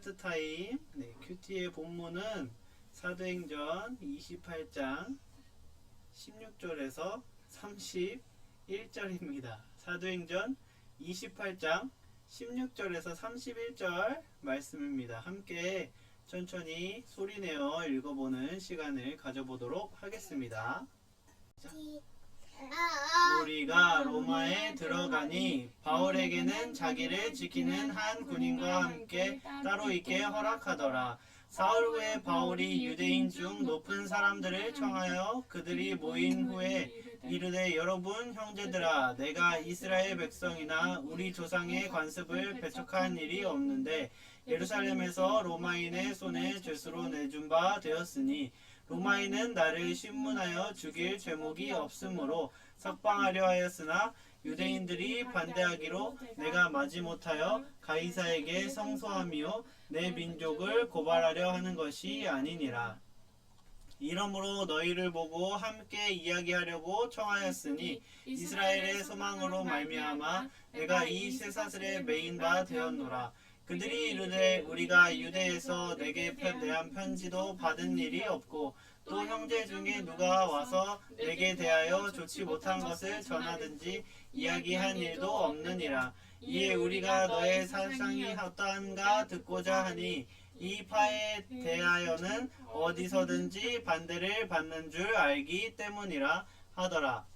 스타트 타임. 큐티의 본문은 사도행전 28장 16절에서 31절입니다. 사도행전 28장 16절에서 31절 말씀입니다. 함께 천천히 소리내어 읽어보는 시간을 가져보도록 하겠습니다. 우리가 로마에 들어가니 바울에게는 자기를 지키는 한 군인과 함께 따로 있게 허락하더라. 사흘 후에 바울이 유대인 중 높은 사람들을 청하여 그들이 모인 후에 이르되, 여러분 형제들아, 내가 이스라엘 백성이나 우리 조상의 관습을 배척한 일이 없는데 예루살렘에서 로마인의 손에 죄수로 내준 바 되었으니 로마인은 나를 신문하여 죽일 죄목이 없으므로 석방하려 하였으나 유대인들이 반대하기로 내가 마지못하여 가이사에게 성소함이요 내 민족을 고발하려 하는 것이 아니니라. 이러므로 너희를 보고 함께 이야기하려고 청하였으니 이스라엘의 소망으로 말미암아 내가 이 쇠사슬에 매인 바 되었노라. 그들이 이르되, 우리가 유대에서 내게 대한 편지도 받은 일이 없고 또 형제 중에 누가 와서 내게 대하여 좋지 못한 것을 전하든지 이야기한 일도 없느니라. 이에 우리가 너의 사상이 어떠한가 듣고자 하니 이 파에 대하여는 어디서든지 반대를 받는 줄 알기 때문이라 하더라.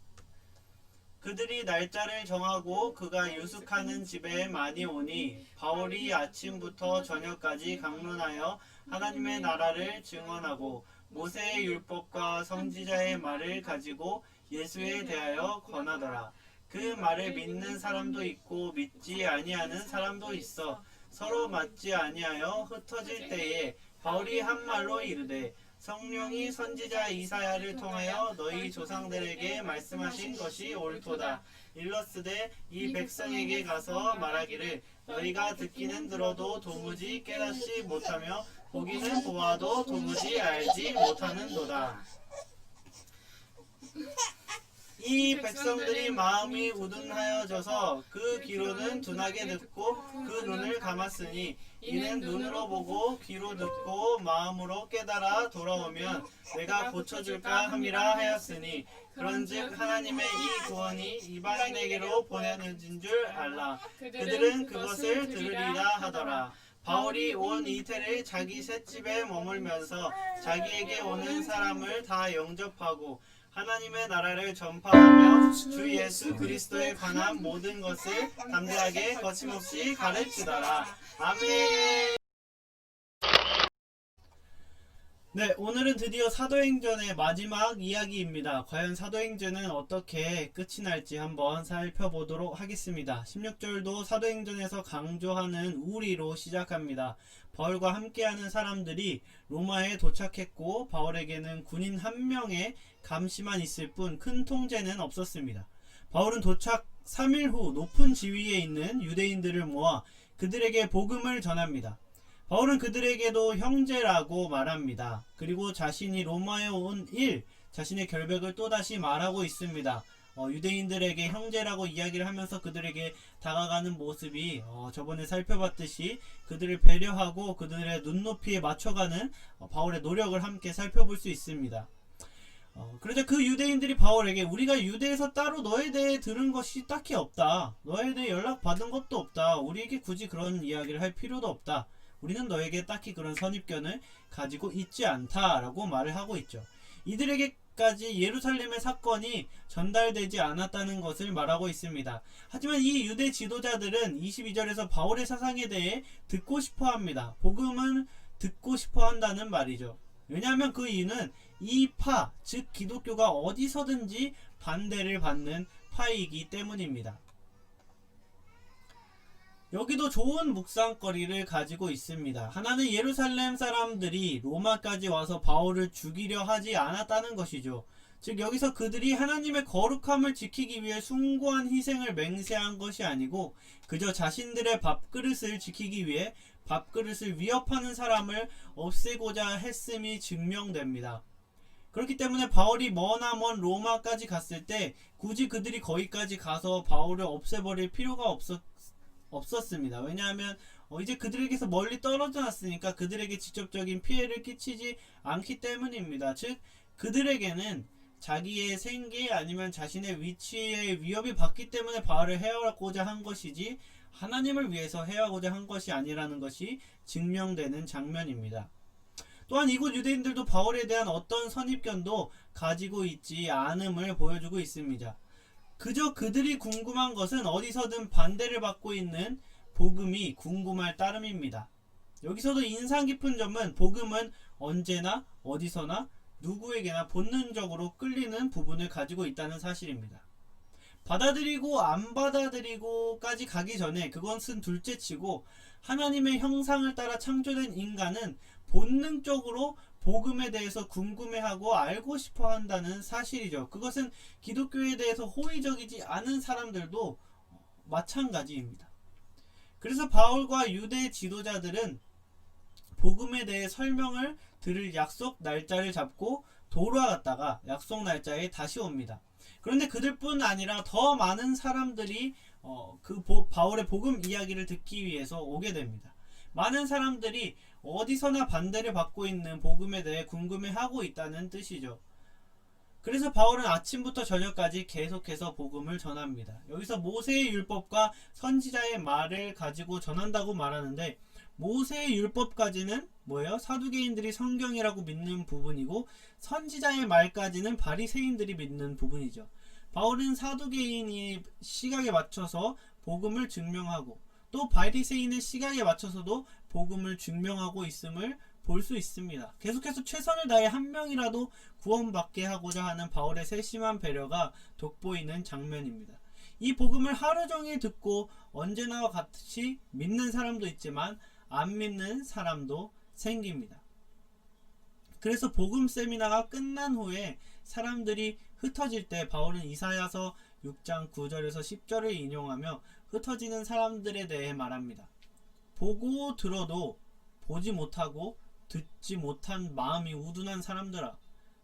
그들이 날짜를 정하고 그가 유숙하는 집에 많이 오니 바울이 아침부터 저녁까지 강론하여 하나님의 나라를 증언하고 모세의 율법과 선지자의 말을 가지고 예수에 대하여 권하더라. 그 말을 믿는 사람도 있고 믿지 아니하는 사람도 있어 서로 맞지 아니하여 흩어질 때에 바울이 한 말로 이르되, 성령이 선지자 이사야를 통하여 너희 조상들에게 말씀하신 것이 옳도다. 일러스되 이 백성에게 가서 말하기를, 너희가 듣기는 들어도 도무지 깨닫지 못하며 보기는 보아도 도무지 알지 못하는도다. 이 백성들이 마음이 우둔하여져서 그 귀로는 둔하게 듣고 그 눈을 감았으니 이는 눈으로 보고 귀로 듣고 마음으로 깨달아 돌아오면 내가 고쳐줄까 함이라 하였으니, 그런즉 하나님의 이 구원이 이방인에게로 보내진 줄 알라. 그들은 그것을 들으리라 하더라. 바울이 온 이태를 자기 셋집에 머물면서 자기에게 오는 사람을 다 영접하고 하나님의 나라를 전파하며 주 예수 그리스도에 관한 모든 것을 담대하게 거침없이 가르치더라. 아멘. 네, 오늘은 드디어 사도행전의 마지막 이야기입니다. 과연 사도행전은 어떻게 끝이 날지 한번 살펴보도록 하겠습니다. 16절도 사도행전에서 강조하는 우리로 시작합니다. 바울과 함께하는 사람들이 로마에 도착했고 바울에게는 군인 한 명의 감시만 있을 뿐 큰 통제는 없었습니다. 바울은 도착 3일 후 높은 지위에 있는 유대인들을 모아 그들에게 복음을 전합니다. 바울은 그들에게도 형제라고 말합니다. 그리고 자신이 로마에 온 자신의 결백을 또다시 말하고 있습니다. 유대인들에게 형제라고 이야기를 하면서 그들에게 다가가는 모습이 저번에 살펴봤듯이 그들을 배려하고 그들의 눈높이에 맞춰가는 바울의 노력을 함께 살펴볼 수 있습니다. 그러자 그 유대인들이 바울에게, 우리가 유대에서 따로 너에 대해 들은 것이 딱히 없다. 너에 대해 연락받은 것도 없다. 우리에게 굳이 그런 이야기를 할 필요도 없다. 우리는 너에게 딱히 그런 선입견을 가지고 있지 않다 라고 말을 하고 있죠. 이들에게까지 예루살렘의 사건이 전달되지 않았다는 것을 말하고 있습니다. 하지만 이 유대 지도자들은 22절에서 바울의 사상에 대해 듣고 싶어 합니다. 복음은 듣고 싶어 한다는 말이죠. 왜냐하면 그 이유는 이 파, 즉 기독교가 어디서든지 반대를 받는 파이기 때문입니다. 여기도 좋은 묵상거리를 가지고 있습니다. 하나는 예루살렘 사람들이 로마까지 와서 바울을 죽이려 하지 않았다는 것이죠. 즉 여기서 그들이 하나님의 거룩함을 지키기 위해 숭고한 희생을 맹세한 것이 아니고 그저 자신들의 밥그릇을 지키기 위해 밥그릇을 위협하는 사람을 없애고자 했음이 증명됩니다. 그렇기 때문에 바울이 머나먼 로마까지 갔을 때 굳이 그들이 거기까지 가서 바울을 없애버릴 필요가 없었습니다. 왜냐하면 이제 그들에게서 멀리 떨어져 놨으니까 그들에게 직접적인 피해를 끼치지 않기 때문입니다. 즉 그들에게는 자기의 생계 아니면 자신의 위치에 위협이 받기 때문에 바울을 해하고자 한 것이지 하나님을 위해서 해하고자 한 것이 아니라는 것이 증명되는 장면입니다. 또한 이곳 유대인들도 바울에 대한 어떤 선입견도 가지고 있지 않음을 보여주고 있습니다. 그저 그들이 궁금한 것은 어디서든 반대를 받고 있는 복음이 궁금할 따름입니다. 여기서도 인상 깊은 점은 복음은 언제나 어디서나 누구에게나 본능적으로 끌리는 부분을 가지고 있다는 사실입니다. 받아들이고 안 받아들이고까지 가기 전에 그것은 둘째치고 하나님의 형상을 따라 창조된 인간은 본능적으로 복음에 대해서 궁금해하고 알고 싶어 한다는 사실이죠. 그것은 기독교에 대해서 호의적이지 않은 사람들도 마찬가지입니다. 그래서 바울과 유대 지도자들은 복음에 대해 설명을 들을 약속 날짜를 잡고 돌아갔다가 약속 날짜에 다시 옵니다. 그런데 그들뿐 아니라 더 많은 사람들이 바울의 복음 이야기를 듣기 위해서 오게 됩니다. 많은 사람들이 어디서나 반대를 받고 있는 복음에 대해 궁금해하고 있다는 뜻이죠. 그래서 바울은 아침부터 저녁까지 계속해서 복음을 전합니다. 여기서 모세의 율법과 선지자의 말을 가지고 전한다고 말하는데 모세의 율법까지는 뭐예요? 사두개인들이 성경이라고 믿는 부분이고 선지자의 말까지는 바리새인들이 믿는 부분이죠. 바울은 사두개인의 시각에 맞춰서 복음을 증명하고 또 바리새인의 시각에 맞춰서도 복음을 증명하고 있음을 볼 수 있습니다. 계속해서 최선을 다해 한 명이라도 구원받게 하고자 하는 바울의 세심한 배려가 돋보이는 장면입니다. 이 복음을 하루 종일 듣고 언제나와 같이 믿는 사람도 있지만 안 믿는 사람도 생깁니다. 그래서 복음 세미나가 끝난 후에 사람들이 흩어질 때 바울은 이사야서 6장 9절에서 10절을 인용하며 흩어지는 사람들에 대해 말합니다. 보고 들어도 보지 못하고 듣지 못한 마음이 우둔한 사람들아,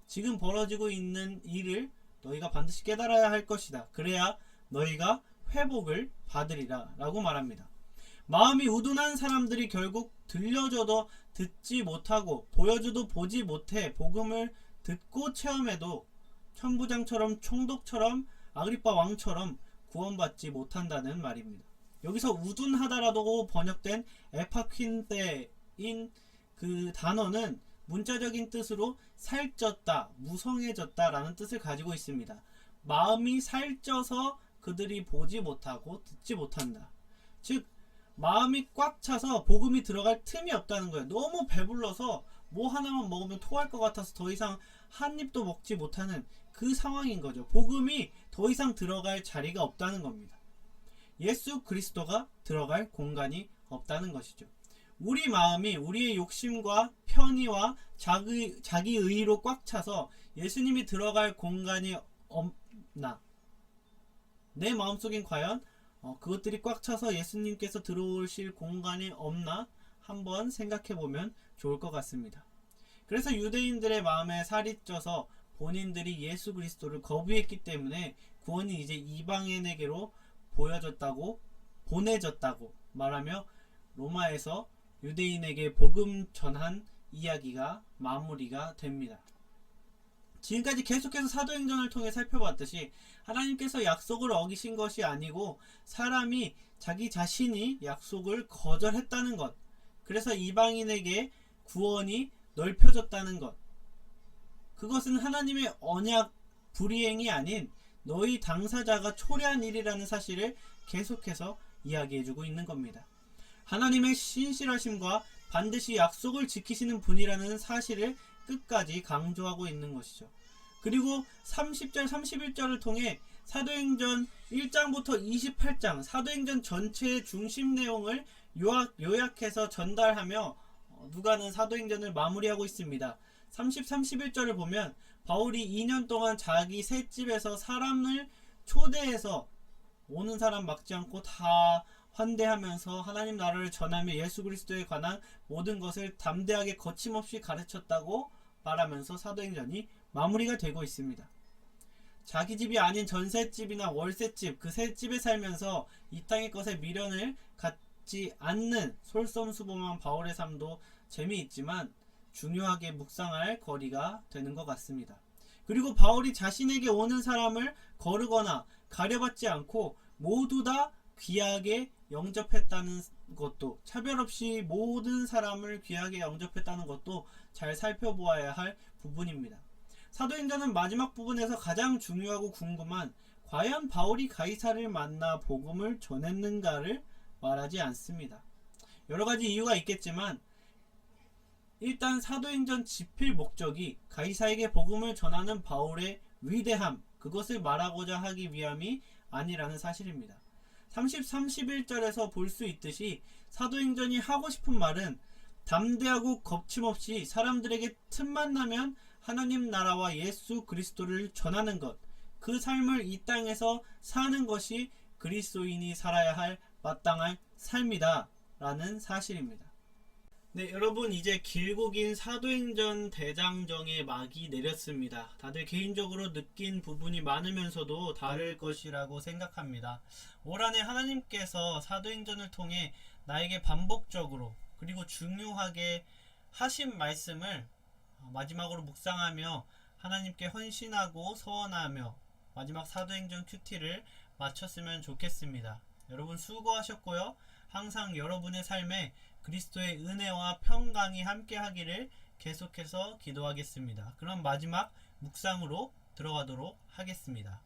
지금 벌어지고 있는 일을 너희가 반드시 깨달아야 할 것이다. 그래야 너희가 회복을 받으리라 라고 말합니다. 마음이 우둔한 사람들이 결국 들려줘도 듣지 못하고 보여줘도 보지 못해 복음을 듣고 체험해도 천부장처럼 총독처럼 아그리빠 왕처럼 구원받지 못한다는 말입니다. 여기서 우둔하다라고 번역된 에파퀸테인 그 단어는 문자적인 뜻으로 살쪘다, 무성해졌다 라는 뜻을 가지고 있습니다. 마음이 살쪄서 그들이 보지 못하고 듣지 못한다. 즉 마음이 꽉 차서 복음이 들어갈 틈이 없다는 거예요. 너무 배불러서 뭐 하나만 먹으면 토할 것 같아서 더 이상 한 입도 먹지 못하는 그 상황인 거죠. 복음이 더 이상 들어갈 자리가 없다는 겁니다. 예수 그리스도가 들어갈 공간이 없다는 것이죠. 우리 마음이 우리의 욕심과 편의와 자기 의의로 꽉 차서 예수님이 들어갈 공간이 없나? 내 마음속엔 과연 그것들이 꽉 차서 예수님께서 들어오실 공간이 없나? 한번 생각해보면 좋을 것 같습니다. 그래서 유대인들의 마음에 살이 쪄서 본인들이 예수 그리스도를 거부했기 때문에 구원이 이제 이방인에게로 보내졌다고 말하며 로마에서 유대인에게 복음 전한 이야기가 마무리가 됩니다. 지금까지 계속해서 사도행전을 통해 살펴봤듯이 하나님께서 약속을 어기신 것이 아니고 사람이 자기 자신이 약속을 거절했다는 것, 그래서 이방인에게 구원이 넓혀졌다는 것, 그것은 하나님의 언약 불이행이 아닌 너희 당사자가 초래한 일이라는 사실을 계속해서 이야기해주고 있는 겁니다. 하나님의 신실하심과 반드시 약속을 지키시는 분이라는 사실을 끝까지 강조하고 있는 것이죠. 그리고 30절 31절을 통해 사도행전 1장부터 28장 사도행전 전체의 중심 내용을 요약해서 전달하며 누가는 사도행전을 마무리하고 있습니다. 30, 31절을 보면 바울이 2년 동안 자기 셋집에서 사람을 초대해서 오는 사람 막지 않고 다 환대하면서 하나님 나라를 전하며 예수 그리스도에 관한 모든 것을 담대하게 거침없이 가르쳤다고 말하면서 사도행전이 마무리가 되고 있습니다. 자기 집이 아닌 전셋집이나 월셋집, 그 셋집에 살면서 이 땅의 것에 미련을 잡지 않는 솔선수범한 바울의 삶도 재미있지만 중요하게 묵상할 거리가 되는 것 같습니다. 그리고 바울이 자신에게 오는 사람을 거르거나 가려받지 않고 모두 다 귀하게 영접했다는 것도, 차별 없이 모든 사람을 귀하게 영접했다는 것도 잘 살펴보아야 할 부분입니다. 사도행전은 마지막 부분에서 가장 중요하고 궁금한 과연 바울이 가이사를 만나 복음을 전했는가를 말하지 않습니다. 여러 가지 이유가 있겠지만 일단 사도행전 집필 목적이 가이사에게 복음을 전하는 바울의 위대함, 그것을 말하고자 하기 위함이 아니라는 사실입니다. 30, 31절에서 볼 수 있듯이 사도행전이 하고 싶은 말은 담대하고 겁침없이 사람들에게 틈만 나면 하나님 나라와 예수 그리스도를 전하는 것, 그 삶을 이 땅에서 사는 것이 그리스도인이 살아야 할 마땅한 삶이다 라는 사실입니다. 네, 여러분, 이제 길고 긴 사도행전 대장정의 막이 내렸습니다. 다들 개인적으로 느낀 부분이 많으면서도 다를 것이라고 생각합니다. 올 한해 하나님께서 사도행전을 통해 나에게 반복적으로 그리고 중요하게 하신 말씀을 마지막으로 묵상하며 하나님께 헌신하고 서원하며 마지막 사도행전 큐티를 마쳤으면 좋겠습니다. 여러분 수고하셨고요. 항상 여러분의 삶에 그리스도의 은혜와 평강이 함께 하기를 계속해서 기도하겠습니다. 그럼 마지막 묵상으로 들어가도록 하겠습니다.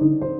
안녕.